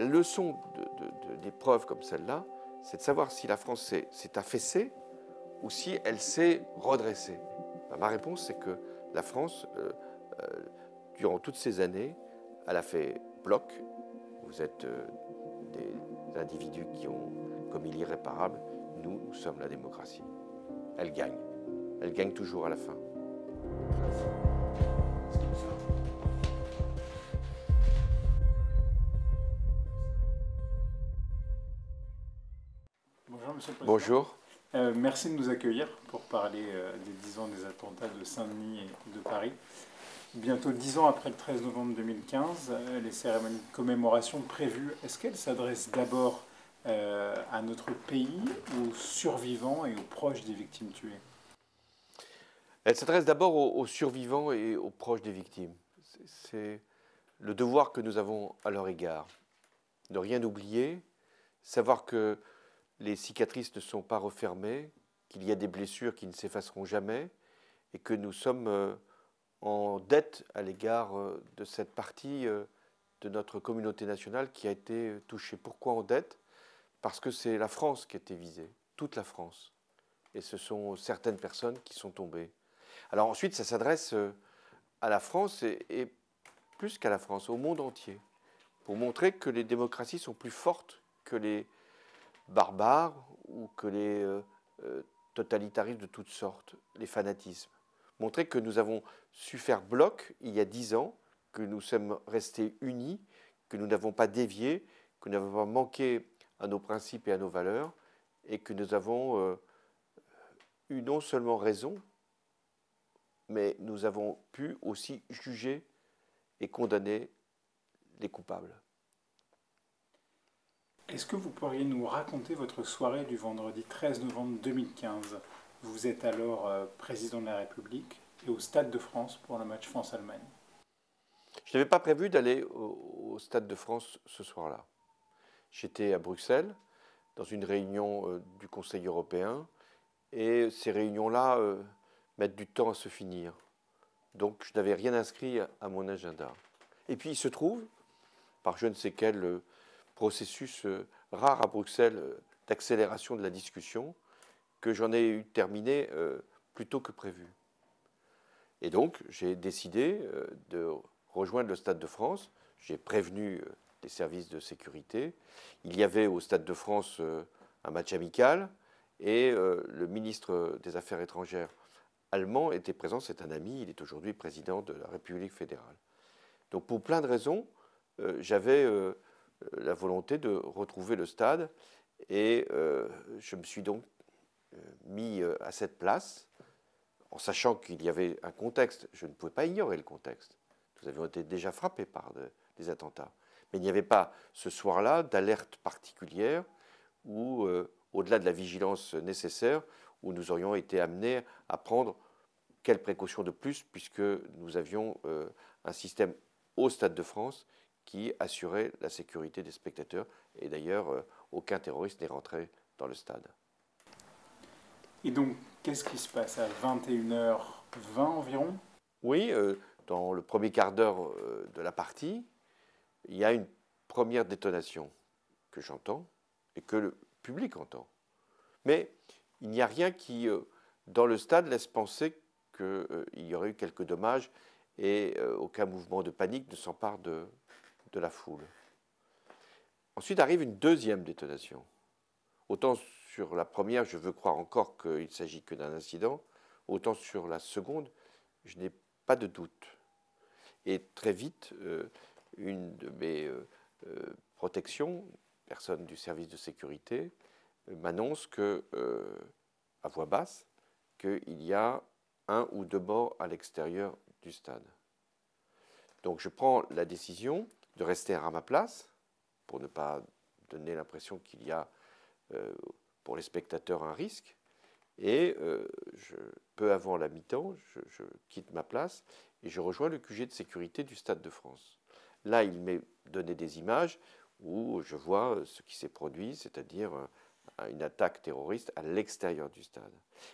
La leçon d'épreuves comme celle-là, c'est de savoir si la France s'est affaissée ou si elle s'est redressée. Ben, ma réponse, c'est que la France, durant toutes ces années, elle a fait bloc. Vous êtes des individus qui ont commis l'irréparable. Nous sommes la démocratie. Elle gagne. Elle gagne toujours à la fin. Bonjour Monsieur le Président. Bonjour. Merci de nous accueillir pour parler des 10 ans des attentats de Saint-Denis et de Paris. Bientôt 10 ans après le 13 novembre 2015, les cérémonies de commémoration prévues, est-ce qu'elles s'adressent d'abord à notre pays, aux survivants et aux proches des victimes tuées? Elle s'adresse d'abord aux survivants et aux proches des victimes. C'est le devoir que nous avons à leur égard. De rien oublier, savoir que les cicatrices ne sont pas refermées, qu'il y a des blessures qui ne s'effaceront jamais et que nous sommes en dette à l'égard de cette partie de notre communauté nationale qui a été touchée. Pourquoi en dette? Parce que c'est la France qui a été visée, toute la France. Et ce sont certaines personnes qui sont tombées. Alors ensuite, ça s'adresse à la France et plus qu'à la France, au monde entier, pour montrer que les démocraties sont plus fortes que les barbares ou que les totalitarismes de toutes sortes, les fanatismes. Montrer que nous avons su faire bloc il y a 10 ans, que nous sommes restés unis, que nous n'avons pas dévié, que nous n'avons pas manqué à nos principes et à nos valeurs, et que nous avons eu non seulement raison, mais nous avons pu aussi juger et condamner les coupables. Est-ce que vous pourriez nous raconter votre soirée du vendredi 13 novembre 2015? Vous êtes alors président de la République et au Stade de France pour le match France-Allemagne. Je n'avais pas prévu d'aller au Stade de France ce soir-là. J'étais à Bruxelles, dans une réunion du Conseil européen, et ces réunions-là mettent du temps à se finir. Donc je n'avais rien inscrit à mon agenda. Et puis il se trouve, par je ne sais quel processus rare à Bruxelles d'accélération de la discussion, que j'en ai eu terminé plus tôt que prévu. Et donc j'ai décidé de rejoindre le Stade de France. J'ai prévenu les services de sécurité. Il y avait au Stade de France un match amical et le ministre des Affaires étrangères allemand était présent, c'est un ami, il est aujourd'hui président de la République fédérale. Donc pour plein de raisons, j'avais la volonté de retrouver le stade et je me suis donc mis à cette place en sachant qu'il y avait un contexte. Je ne pouvais pas ignorer le contexte. Nous avions été déjà frappés par des attentats. Mais il n'y avait pas ce soir-là d'alerte particulière ou au-delà de la vigilance nécessaire où nous aurions été amenés à prendre quelles précautions de plus puisque nous avions un système au Stade de France qui assurait la sécurité des spectateurs. Et d'ailleurs, aucun terroriste n'est rentré dans le stade. Et donc, qu'est-ce qui se passe à 21h20 environ? Oui, dans le premier quart d'heure de la partie, il y a une première détonation que j'entends et que le public entend. Mais il n'y a rien qui, dans le stade, laisse penser qu'il y aurait eu quelques dommages et aucun mouvement de panique ne s'empare de la foule. Ensuite arrive une deuxième détonation. Autant sur la première, je veux croire encore qu'il ne s'agit que d'un incident, autant sur la seconde, je n'ai pas de doute. Et très vite, une de mes protections, personne du service de sécurité, m'annonce que, à voix basse, qu'il y a 1 ou 2 morts à l'extérieur du stade. Donc je prends la décision de rester à ma place pour ne pas donner l'impression qu'il y a pour les spectateurs un risque. Et peu avant la mi-temps, je quitte ma place et je rejoins le QG de sécurité du Stade de France. Là, il m'est donné des images où je vois ce qui s'est produit, c'est-à-dire une attaque terroriste à l'extérieur du stade.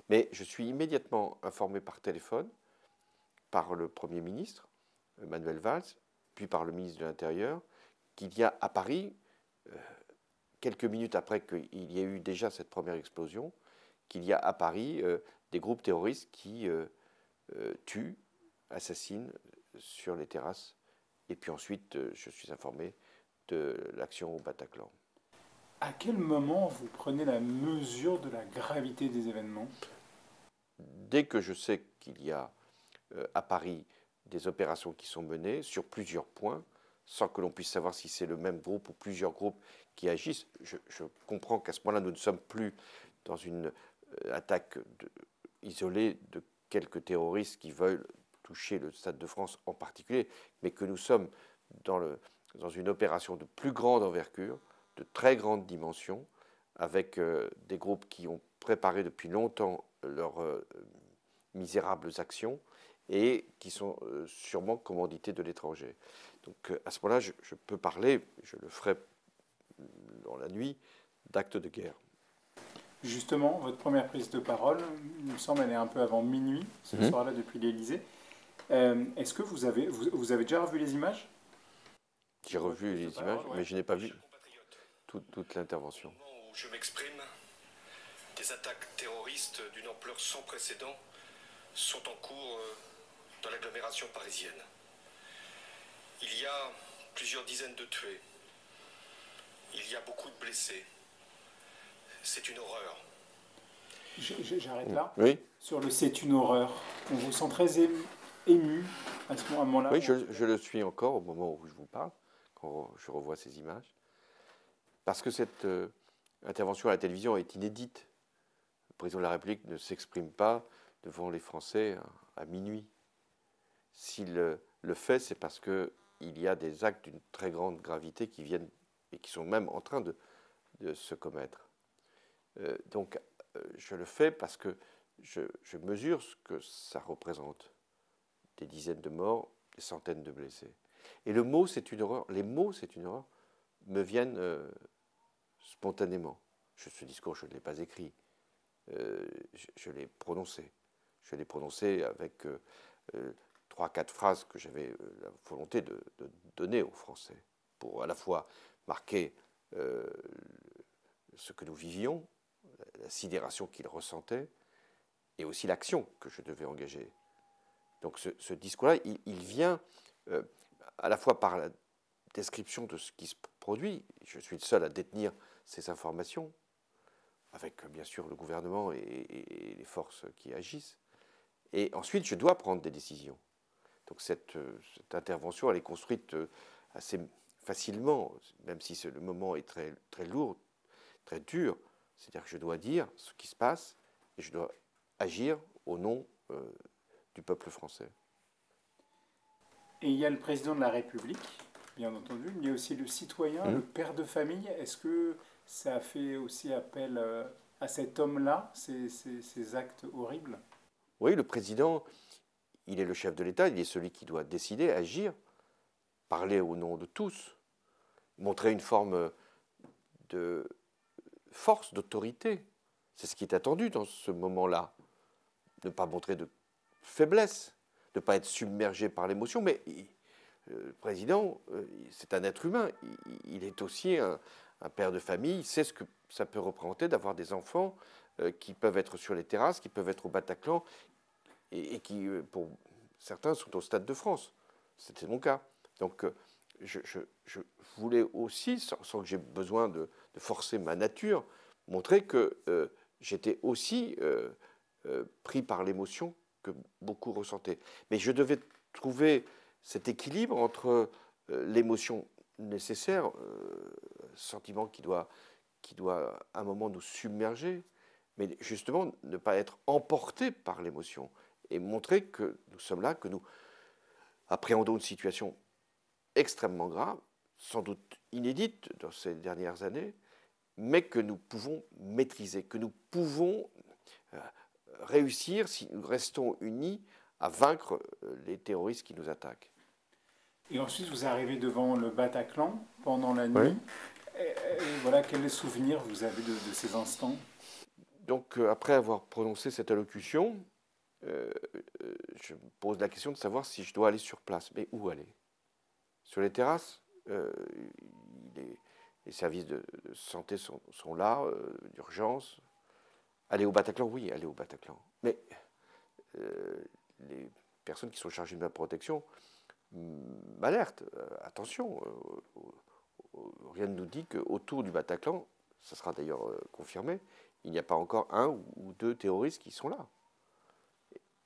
Mais je suis immédiatement informé par téléphone par le Premier ministre, Manuel Valls, puis par le ministre de l'Intérieur, qu'il y a à Paris quelques minutes après qu'il y ait eu déjà cette première explosion, qu'il y a à Paris des groupes terroristes qui tuent, assassinent sur les terrasses. Et puis ensuite, je suis informé de l'action au Bataclan. À quel moment vous prenez la mesure de la gravité des événements? Dès que je sais qu'il y a à Paris des opérations qui sont menées sur plusieurs points, sans que l'on puisse savoir si c'est le même groupe ou plusieurs groupes qui agissent, je comprends qu'à ce moment-là, nous ne sommes plus dans une attaque isolée de quelques terroristes qui veulent toucher le Stade de France en particulier, mais que nous sommes dans une opération de plus grande envergure, de très grande dimension, avec des groupes qui ont préparé depuis longtemps leurs misérables actions et qui sont sûrement commandités de l'étranger. Donc à ce moment-là, je peux parler, je le ferai dans la nuit, d'actes de guerre. Justement, votre première prise de parole, il me semble, elle est un peu avant minuit, ce soir-là, depuis l'Élysée. Est-ce que vous avez déjà revu les images? J'ai revu les images, mais je n'ai pas vu toute l'intervention. Au moment où je m'exprime, des attaques terroristes d'une ampleur sans précédent sont en cours dans l'agglomération parisienne. Il y a plusieurs dizaines de tués. Il y a beaucoup de blessés. C'est une horreur. J'arrête là. Oui. Sur le c'est une horreur, on vous sent très ému à ce moment-là. Oui, je le suis encore au moment où je vous parle, quand je revois ces images. Parce que cette intervention à la télévision est inédite. Le président de la République ne s'exprime pas devant les Français à minuit. S'il le fait, c'est parce qu'il y a des actes d'une très grande gravité qui viennent et qui sont même en train de se commettre. Donc, je le fais parce que je mesure ce que ça représente. Des dizaines de morts, des centaines de blessés. Et le mot, c'est une horreur. Les mots, c'est une horreur, me viennent spontanément. Ce discours, je ne l'ai pas écrit. Je l'ai prononcé. Je l'ai prononcé avec 3-4 phrases que j'avais la volonté de donner aux Français, pour à la fois marquer ce que nous vivions, la sidération qu'ils ressentaient, et aussi l'action que je devais engager. Donc ce discours-là, il vient à la fois par la description de ce qui se produit. Je suis le seul à détenir ces informations, avec bien sûr le gouvernement et les forces qui agissent. Et ensuite, je dois prendre des décisions. Donc cette intervention, elle est construite assez facilement, même si le moment est très, très lourd, très dur. C'est-à-dire que je dois dire ce qui se passe et je dois agir au nom du peuple français. Et il y a le président de la République, bien entendu, mais il y a aussi le citoyen, le père de famille. Est-ce que ça a fait aussi appel à cet homme-là, ces actes horribles? Oui, le président, il est le chef de l'État, il est celui qui doit décider, agir, parler au nom de tous, montrer une forme de force, d'autorité. C'est ce qui est attendu dans ce moment-là. Ne pas montrer de faiblesse, ne pas être submergé par l'émotion, mais le président, c'est un être humain, il est aussi un père de famille, il sait ce que ça peut représenter d'avoir des enfants qui peuvent être sur les terrasses, qui peuvent être au Bataclan, et qui, pour certains, sont au Stade de France. C'était mon cas. Donc, je voulais aussi, sans que j'ai besoin de forcer ma nature, montrer que j'étais aussi pris par l'émotion que beaucoup ressentaient. Mais je devais trouver cet équilibre entre l'émotion nécessaire, sentiment qui doit à un moment nous submerger, mais justement ne pas être emporté par l'émotion et montrer que nous sommes là, que nous appréhendons une situation extrêmement grave, sans doute inédite dans ces dernières années, mais que nous pouvons maîtriser, que nous pouvons réussir, si nous restons unis, à vaincre les terroristes qui nous attaquent. Et ensuite, vous arrivez devant le Bataclan pendant la nuit. Oui. Et voilà, quels souvenirs vous avez de ces instants? Donc, après avoir prononcé cette allocution, je me pose la question de savoir si je dois aller sur place. Mais où aller? Sur les terrasses, il est les services de santé sont là, d'urgence. Aller au Bataclan, oui, aller au Bataclan. Mais les personnes qui sont chargées de ma protection m'alertent. Attention, rien ne nous dit qu'autour du Bataclan, ça sera d'ailleurs confirmé, il n'y a pas encore un ou deux terroristes qui sont là.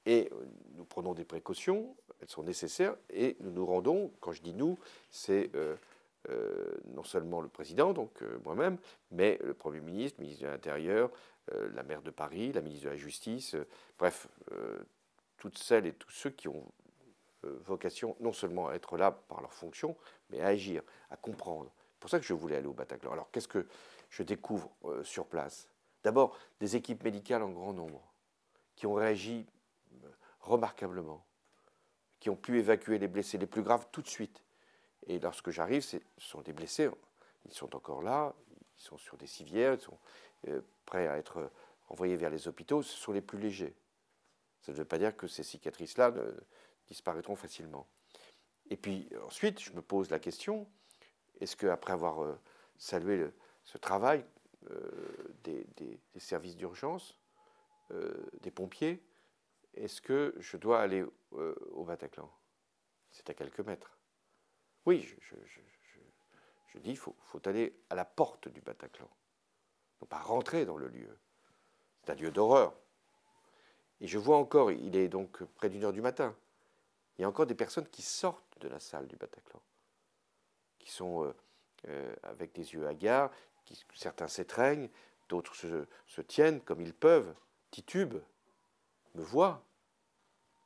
Et nous prenons des précautions, elles sont nécessaires, et nous nous rendons, quand je dis nous, c'est non seulement le président, donc moi-même, mais le Premier ministre, le ministre de l'Intérieur, la maire de Paris, la ministre de la Justice, bref, toutes celles et tous ceux qui ont vocation non seulement à être là par leur fonction, mais à agir, à comprendre. C'est pour ça que je voulais aller au Bataclan. Alors qu'est-ce que je découvre sur place? D'abord, des équipes médicales en grand nombre, qui ont réagi remarquablement, qui ont pu évacuer les blessés les plus graves tout de suite. Et lorsque j'arrive, ce sont des blessés, ils sont encore là, ils sont sur des civières, ils sont prêts à être envoyés vers les hôpitaux, ce sont les plus légers. Ça ne veut pas dire que ces cicatrices-là disparaîtront facilement. Et puis ensuite, je me pose la question, est-ce qu'après avoir salué ce travail des services d'urgence, des pompiers, est-ce que je dois aller au Bataclan? C'est à quelques mètres. Oui, je dis, il faut aller à la porte du Bataclan, non pas rentrer dans le lieu. C'est un lieu d'horreur. Et je vois encore, il est donc près d'1 h du matin, il y a encore des personnes qui sortent de la salle du Bataclan, qui sont avec des yeux hagards, certains s'étreignent, d'autres se tiennent comme ils peuvent, titubent, me voient.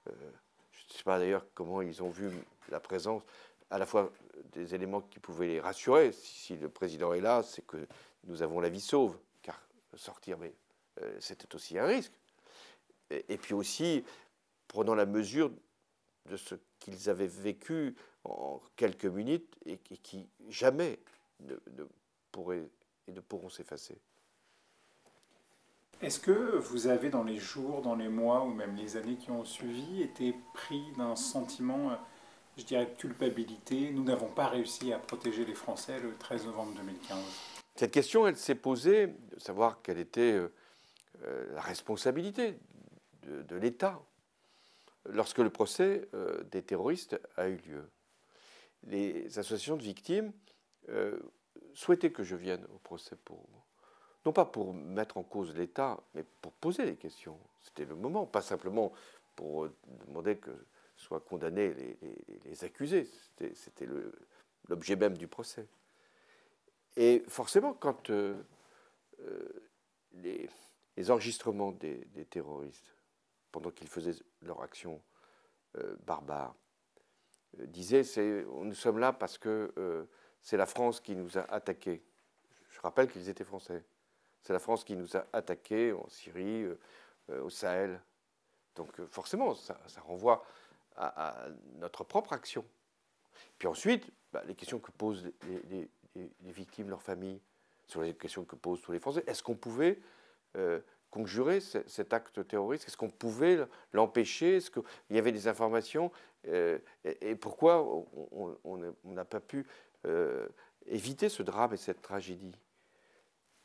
Je ne sais pas d'ailleurs comment ils ont vu la présence, à la fois des éléments qui pouvaient les rassurer. Si le président est là, c'est que nous avons la vie sauve, car sortir, mais c'était aussi un risque. Et puis aussi, prenant la mesure de ce qu'ils avaient vécu en quelques minutes et qui jamais ne pourraient et ne pourront s'effacer. Est-ce que vous avez, dans les jours, dans les mois ou même les années qui ont suivi, été pris d'un sentiment, je dirais, de culpabilité? Nous n'avons pas réussi à protéger les Français le 13 novembre 2015. Cette question, elle s'est posée, de savoir quelle était la responsabilité de l'État lorsque le procès des terroristes a eu lieu. Les associations de victimes souhaitaient que je vienne au procès non pas pour mettre en cause l'État, mais pour poser des questions. C'était le moment, pas simplement pour demander que soient condamnés les accusés. C'était l'objet même du procès. Et forcément, quand les enregistrements des terroristes, pendant qu'ils faisaient leur action barbare, disaient nous sommes là parce que c'est la France qui nous a attaqués. Je rappelle qu'ils étaient français. C'est la France qui nous a attaqués en Syrie, au Sahel. Donc forcément, ça renvoie à notre propre action. Puis ensuite, les questions que posent les victimes, leurs familles, sur les questions que posent tous les Français. Est-ce qu'on pouvait conjurer cet acte terroriste? Est-ce qu'on pouvait l'empêcher? Est-ce qu'il y avait des informations? Et pourquoi on n'a pas pu éviter ce drame et cette tragédie?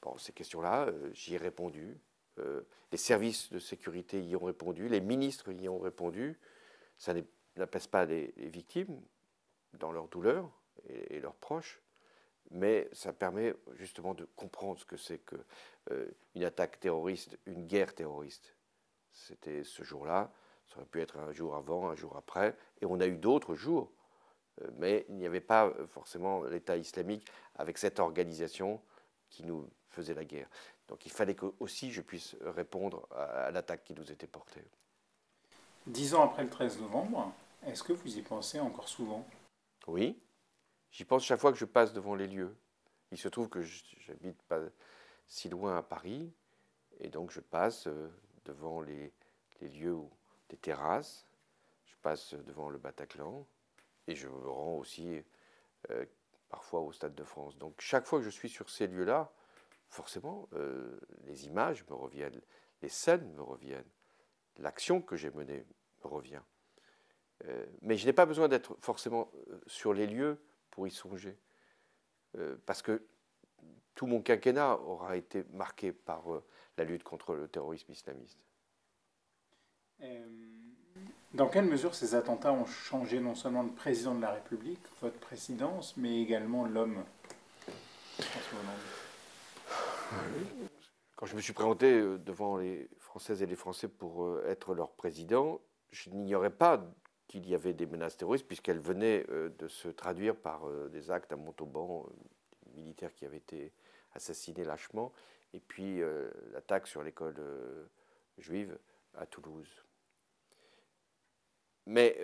Bon, ces questions-là, j'y ai répondu. Les services de sécurité y ont répondu. Les ministres y ont répondu. Ça n'apaise pas les victimes dans leur douleur et leurs proches, mais ça permet justement de comprendre ce que c'est qu'une attaque terroriste, une guerre terroriste. C'était ce jour-là, ça aurait pu être un jour avant, un jour après, et on a eu d'autres jours, mais il n'y avait pas forcément l'État islamique avec cette organisation qui nous faisait la guerre. Donc il fallait que aussi je puisse répondre à l'attaque qui nous était portée. 10 ans après le 13 novembre, est-ce que vous y pensez encore souvent? Oui, j'y pense chaque fois que je passe devant les lieux. Il se trouve que j'habite pas si loin à Paris, et donc je passe devant les lieux, des terrasses, je passe devant le Bataclan, et je me rends aussi parfois au Stade de France. Donc chaque fois que je suis sur ces lieux-là, forcément, les images me reviennent, les scènes me reviennent, l'action que j'ai menée me revient. Mais je n'ai pas besoin d'être forcément sur les lieux pour y songer. Parce que tout mon quinquennat aura été marqué par la lutte contre le terrorisme islamiste. Dans quelle mesure ces attentats ont changé non seulement le président de la République, votre présidence, mais également l'homme, François Hollande? Quand je me suis présenté devant les Françaises et les Français pour être leur président, je n'ignorais pas qu'il y avait des menaces terroristes, puisqu'elles venaient de se traduire par des actes à Montauban, des militaires qui avaient été assassinés lâchement, et puis l'attaque sur l'école juive à Toulouse. Mais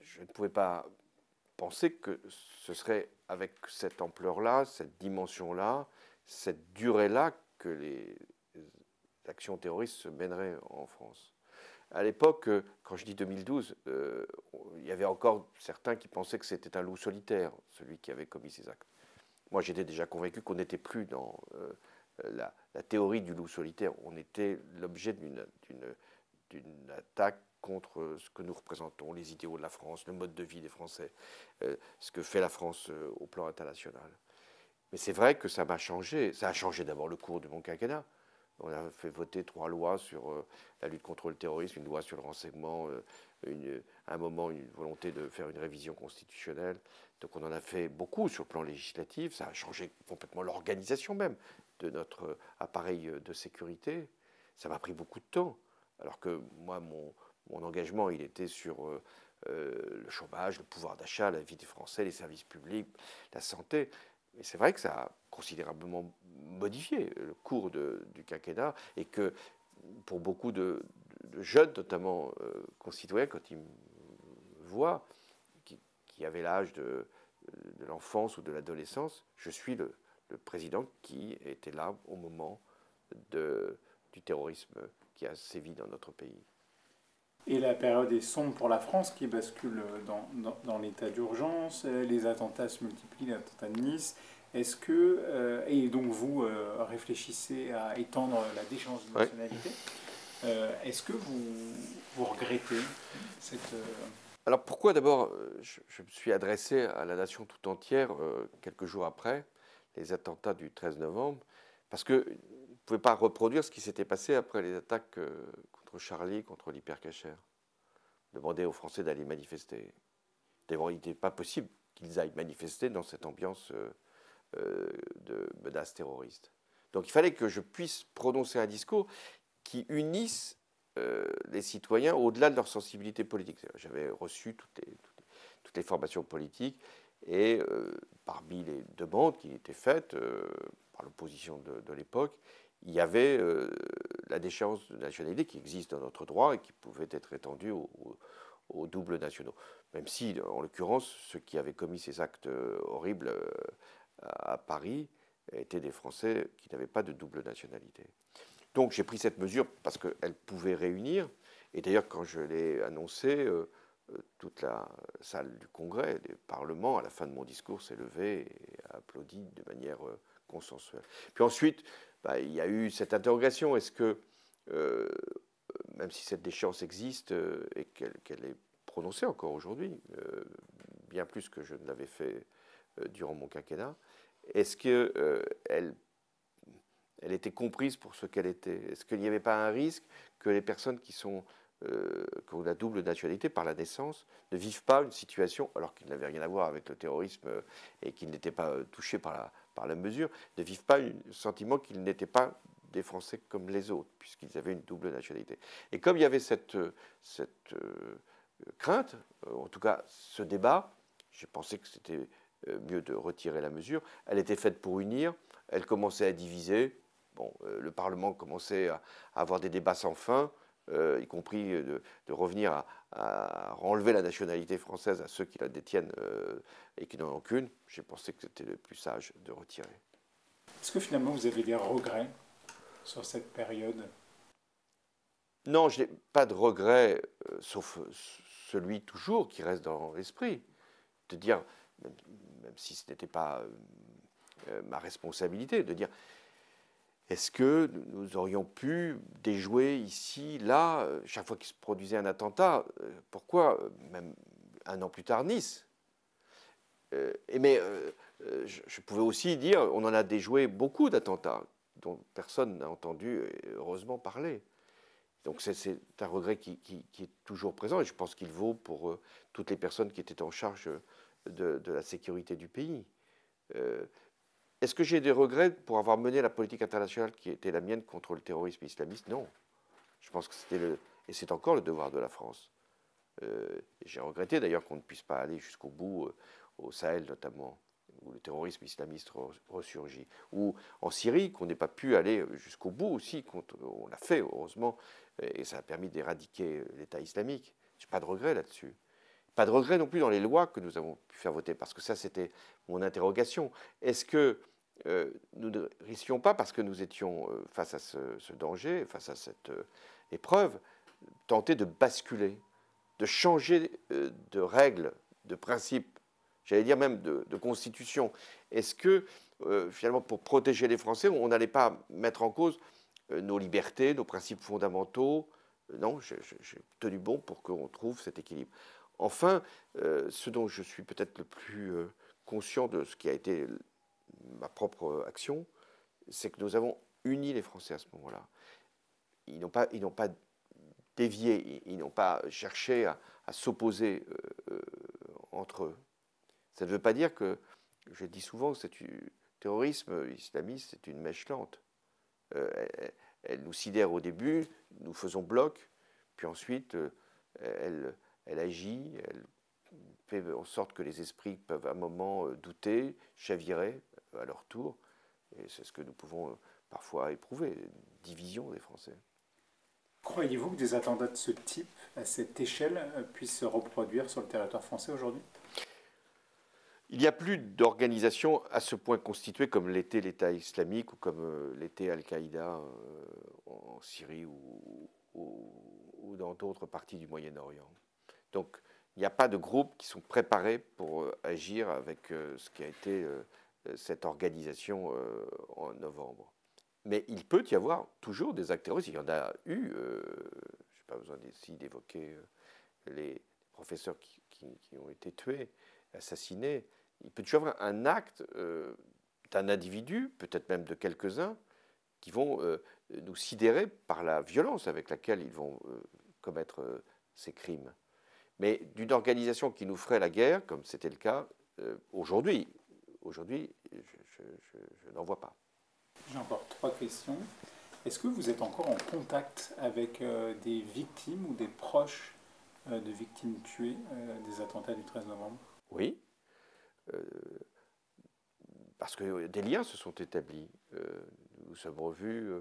je ne pouvais pas penser que ce serait avec cette ampleur-là, cette dimension-là, cette durée-là que les actions terroristes se mèneraient en France. À l'époque, quand je dis 2012, il y avait encore certains qui pensaient que c'était un loup solitaire, celui qui avait commis ces actes. Moi, j'étais déjà convaincu qu'on n'était plus dans la théorie du loup solitaire. On était l'objet d'une attaque contre ce que nous représentons, les idéaux de la France, le mode de vie des Français, ce que fait la France au plan international. Mais c'est vrai que ça m'a changé. Ça a changé d'abord le cours de mon quinquennat. On a fait voter 3 lois sur la lutte contre le terrorisme, une loi sur le renseignement, à un moment une volonté de faire une révision constitutionnelle. Donc on en a fait beaucoup sur le plan législatif. Ça a changé complètement l'organisation même de notre appareil de sécurité. Ça m'a pris beaucoup de temps. Alors que moi, mon engagement, il était sur le chômage, le pouvoir d'achat, la vie des Français, les services publics, la santé. Mais c'est vrai que ça a considérablement modifié le cours du quinquennat et que pour beaucoup de jeunes, notamment concitoyens, quand ils me voient, qui avaient l'âge de l'enfance ou de l'adolescence, je suis le président qui était là au moment du terrorisme qui a sévi dans notre pays. Et la période est sombre pour la France qui bascule dans l'état d'urgence, les attentats se multiplient, l'attentat de Nice. Est-ce que, et donc vous réfléchissez à étendre la déchéance de nationalité, est-ce que vous regrettez cette... Alors pourquoi d'abord je me suis adressé à la nation tout entière quelques jours après les attentats du 13 novembre, parce que vous ne pouvez pas reproduire ce qui s'était passé après les attaques contre Charlie, contre l'hypercacher. Demander aux Français d'aller manifester. D'abord, il n'était pas possible qu'ils aillent manifester dans cette ambiance de menaces terroristes. Donc il fallait que je puisse prononcer un discours qui unisse les citoyens au-delà de leur sensibilité politique. J'avais reçu toutes les formations politiques et parmi les demandes qui étaient faites par l'opposition de l'époque, il y avait la déchéance de nationalité qui existe dans notre droit et qui pouvait être étendue aux doubles nationaux. Même si, en l'occurrence, ceux qui avaient commis ces actes horribles à Paris étaient des Français qui n'avaient pas de double nationalité. Donc j'ai pris cette mesure parce qu'elle pouvait réunir. Et d'ailleurs, quand je l'ai annoncé, toute la salle du Congrès, des parlements, à la fin de mon discours, s'est levée et a applaudi de manière consensuelle. Puis ensuite, il y a eu cette interrogation, est-ce que, même si cette déchéance existe et qu'elle est prononcée encore aujourd'hui, bien plus que je ne l'avais fait durant mon quinquennat, est-ce qu'elle était comprise pour ce qu'elle était? Est-ce qu'il n'y avait pas un risque que les personnes qui ont la double nationalité par la naissance ne vivent pas une situation, alors qu'ils n'avaient rien à voir avec le terrorisme et qu'ils n'étaient pas touchés par la mesure, ne vivent pas un sentiment qu'ils n'étaient pas des Français comme les autres, puisqu'ils avaient une double nationalité. Et comme il y avait cette crainte, en tout cas ce débat, j'ai pensé que c'était mieux de retirer la mesure. Elle était faite pour unir, elle commençait à diviser. Bon, le Parlement commençait à avoir des débats sans fin, y compris de revenir à enlever la nationalité française à ceux qui la détiennent et qui n'en ont qu'une. J'ai pensé que c'était le plus sage de retirer. Est-ce que finalement vous avez des regrets sur cette période? Non, je n'ai pas de regrets, sauf celui toujours qui reste dans l'esprit, de dire, même si ce n'était pas ma responsabilité, de dire, est-ce que nous aurions pu déjouer ici, là, chaque fois qu'il se produisait un attentat? Pourquoi, même un an plus tard, Nice? Je pouvais aussi dire, on en a déjoué beaucoup d'attentats dont personne n'a entendu, heureusement, parler. Donc c'est un regret qui est toujours présent et je pense qu'il vaut pour toutes les personnes qui étaient en charge de la sécurité du pays. Est-ce que j'ai des regrets pour avoir mené la politique internationale qui était la mienne contre le terrorisme islamiste? Non. Je pense que et c'est encore le devoir de la France. J'ai regretté d'ailleurs qu'on ne puisse pas aller jusqu'au bout au Sahel notamment, où le terrorisme islamiste ressurgit, ou en Syrie, qu'on n'ait pas pu aller jusqu'au bout aussi, on l'a fait heureusement, et ça a permis d'éradiquer l'État islamique. Je n'ai pas de regret là-dessus. Pas de regret non plus dans les lois que nous avons pu faire voter, parce que ça c'était mon interrogation. Est-ce que nous ne risquions pas, parce que nous étions face à ce danger, face à cette épreuve, tenter de basculer, de changer de règles, de principes, j'allais dire même de constitution? Est-ce que, finalement, pour protéger les Français, on n'allait pas mettre en cause nos libertés, nos principes fondamentaux? Non, j'ai tenu bon pour qu'on trouve cet équilibre. Enfin, ce dont je suis peut-être le plus conscient de ce qui a été ma propre action, c'est que nous avons uni les Français à ce moment-là. Ils n'ont pas dévié, ils n'ont pas cherché à s'opposer entre eux. Ça ne veut pas dire que, je dis souvent, que le terrorisme islamiste, c'est une mèche lente. Elle nous sidère au début, nous faisons bloc, puis ensuite, elle agit, elle fait en sorte que les esprits peuvent à un moment douter, chavirer à leur tour. Et c'est ce que nous pouvons parfois éprouver, division des Français. Croyez-vous que des attentats de ce type, à cette échelle, puissent se reproduire sur le territoire français aujourd'hui? Il n'y a plus d'organisation à ce point constituée comme l'était l'État islamique ou comme l'était Al-Qaïda en Syrie ou dans d'autres parties du Moyen-Orient. Donc, il n'y a pas de groupes qui sont préparés pour agir avec ce qui a été cette organisation en novembre. Mais il peut y avoir toujours des actes terroristes. Il y en a eu, je n'ai pas besoin ici d'évoquer les professeurs qui ont été tués, assassinés. Il peut toujours avoir un acte d'un individu, peut-être même de quelques-uns, qui vont nous sidérer par la violence avec laquelle ils vont commettre ces crimes. Mais d'une organisation qui nous ferait la guerre, comme c'était le cas aujourd'hui, je n'en vois pas. J'ai encore 3 questions. Est-ce que vous êtes encore en contact avec des victimes ou des proches de victimes tuées des attentats du 13 novembre? Oui, parce que des liens se sont établis. Nous sommes revus,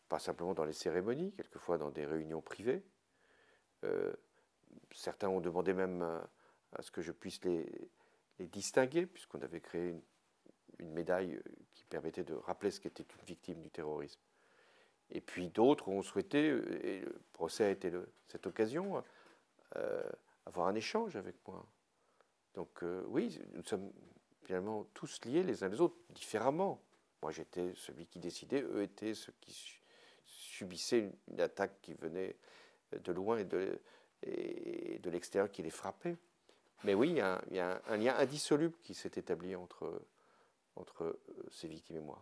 pas simplement dans les cérémonies, quelquefois dans des réunions privées. Certains ont demandé même à ce que je puisse les distinguer, puisqu'on avait créé une médaille qui permettait de rappeler ce qu'était une victime du terrorisme. Et puis d'autres ont souhaité, et le procès a été cette occasion, avoir un échange avec moi. Donc oui, nous sommes finalement tous liés les uns les autres, différemment. Moi j'étais celui qui décidait, eux étaient ceux qui subissaient une attaque qui venait de loin et de l'extérieur qui les frappait. Mais oui, il y a un lien indissoluble qui s'est établi entre ces victimes et moi.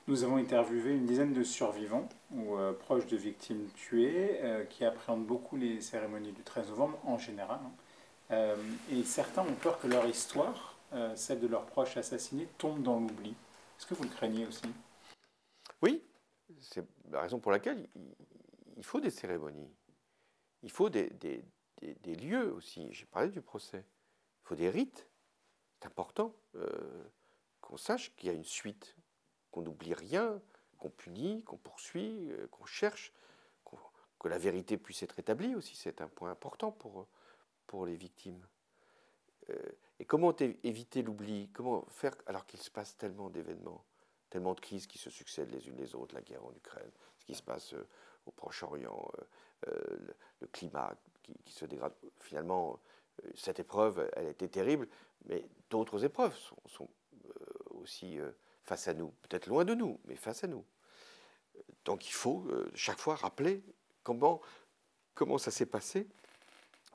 Nous avons interviewé une dizaine de survivants ou proches de victimes tuées qui appréhendent beaucoup les cérémonies du 13 novembre en général. Et certains ont peur que leur histoire, celle de leurs proches assassinés, tombe dans l'oubli. Est-ce que vous le craignez aussi? Oui, c'est la raison pour laquelle il faut des cérémonies. Il faut des lieux aussi. J'ai parlé du procès. Il faut des rites. C'est important qu'on sache qu'il y a une suite, qu'on n'oublie rien, qu'on punit, qu'on poursuit, qu'on cherche, que la vérité puisse être établie aussi. C'est un point important pour les victimes. Et comment éviter l'oubli? Comment faire alors qu'il se passe tellement d'événements, tellement de crises qui se succèdent les unes les autres, la guerre en Ukraine, ce qui se passe au Proche-Orient, le climat qui se dégrade. Finalement, cette épreuve, elle a été terrible, mais d'autres épreuves sont aussi face à nous, peut-être loin de nous, mais face à nous. Donc il faut chaque fois rappeler comment ça s'est passé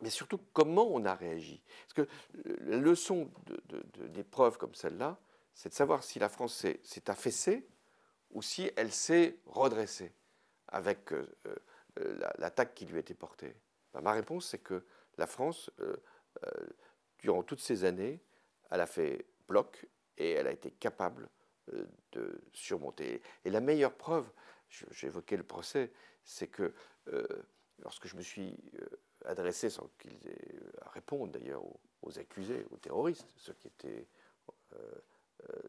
mais surtout comment on a réagi. Parce que la leçon d'épreuves comme celle-là, c'est de savoir si la France s'est affaissée ou si elle s'est redressée avec l'attaque qui lui a été portée. Ben, ma réponse, c'est que la France, durant toutes ces années, elle a fait bloc et elle a été capable de surmonter. Et la meilleure preuve, j'évoquais le procès, c'est que lorsque je me suis adressé, sans qu'ils aient à répondre d'ailleurs aux accusés, aux terroristes, ceux qui étaient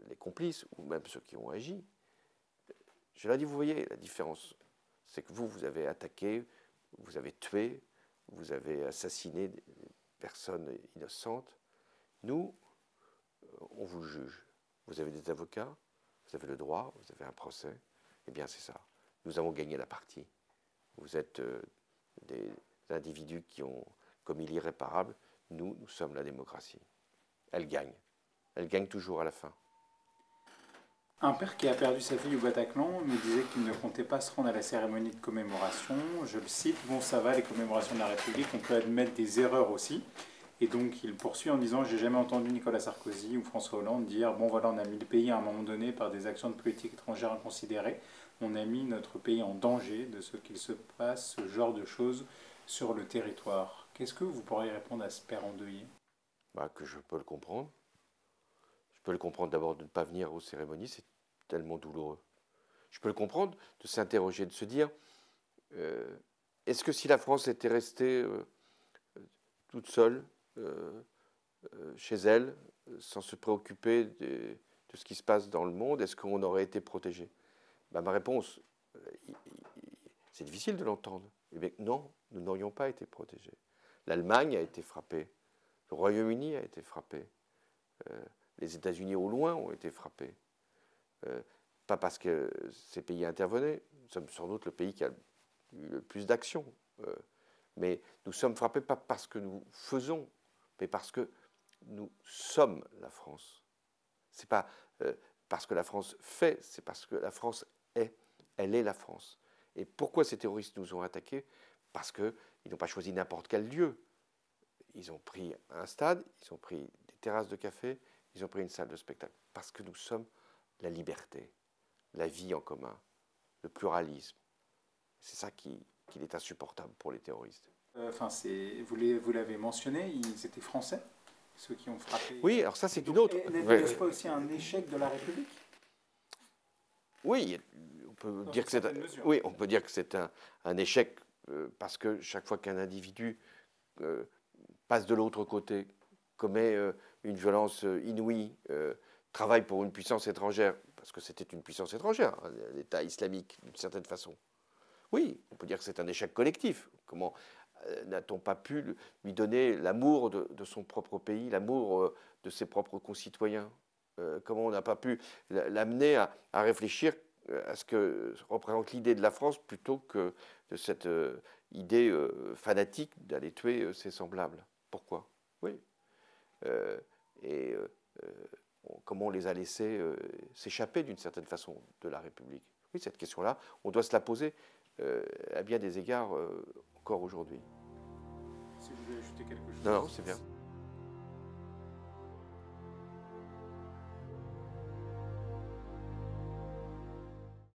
les complices ou même ceux qui ont agi, je leur ai dit, vous voyez la différence, c'est que vous avez attaqué, vous avez tué, vous avez assassiné des personnes innocentes. Nous, on vous juge. Vous avez des avocats, vous avez le droit, vous avez un procès. Eh bien, c'est ça. Nous avons gagné la partie. Vous êtes des individus qui ont commis l'irréparable. Nous sommes la démocratie. Elle gagne. Elle gagne toujours à la fin. Un père qui a perdu sa fille au Bataclan me disait qu'il ne comptait pas se rendre à la cérémonie de commémoration. Je le cite, bon ça va, les commémorations de la République, on peut admettre des erreurs aussi. Et donc il poursuit en disant, j'ai jamais entendu Nicolas Sarkozy ou François Hollande dire, bon voilà, on a mis le pays à un moment donné par des actions de politique étrangère inconsidérées. On a mis notre pays en danger de ce qu'il se passe, ce genre de choses sur le territoire. Qu'est-ce que vous pourriez répondre à ce père endeuillé? Que je peux le comprendre. Je peux le comprendre d'abord de ne pas venir aux cérémonies, c'est tellement douloureux. Je peux le comprendre de s'interroger, de se dire, est-ce que si la France était restée toute seule, chez elle, sans se préoccuper de ce qui se passe dans le monde, est-ce qu'on aurait été protégé? Ma réponse, c'est difficile de l'entendre. Eh bien, non, nous n'aurions pas été protégés. L'Allemagne a été frappée, le Royaume-Uni a été frappé, les États-Unis au loin ont été frappés. Pas parce que ces pays intervenaient, nous sommes sans doute le pays qui a eu le plus d'actions, mais nous sommes frappés pas parce que nous faisons, mais parce que nous sommes la France. Ce n'est pas parce que la France fait, c'est parce que la France est. Elle est la France. Et pourquoi ces terroristes nous ont attaqués? Parce qu'ils n'ont pas choisi n'importe quel lieu. Ils ont pris un stade, ils ont pris des terrasses de café, ils ont pris une salle de spectacle. Parce que nous sommes la liberté, la vie en commun, le pluralisme. C'est ça qui est insupportable pour les terroristes. Vous l'avez mentionné, ils étaient français, ceux qui ont frappé. Oui, alors ça c'est une autre. N'est-ce pas aussi un échec de la République? Oui, on peut dire que c'est un échec parce que chaque fois qu'un individu passe de l'autre côté, commet une violence inouïe, travaille pour une puissance étrangère, parce que c'était une puissance étrangère, hein, l'État islamique d'une certaine façon. Oui, on peut dire que c'est un échec collectif. Comment n'a-t-on pas pu lui donner l'amour de son propre pays, l'amour de ses propres concitoyens? Comment on n'a pas pu l'amener à réfléchir à ce que représente l'idée de la France plutôt que de cette idée fanatique d'aller tuer ses semblables? Pourquoi? Oui. Comment on les a laissés s'échapper d'une certaine façon de la République? Oui, cette question-là, on doit se la poser à bien des égards encore aujourd'hui. Si vous voulez ajouter quelque chose. Non, c'est bien.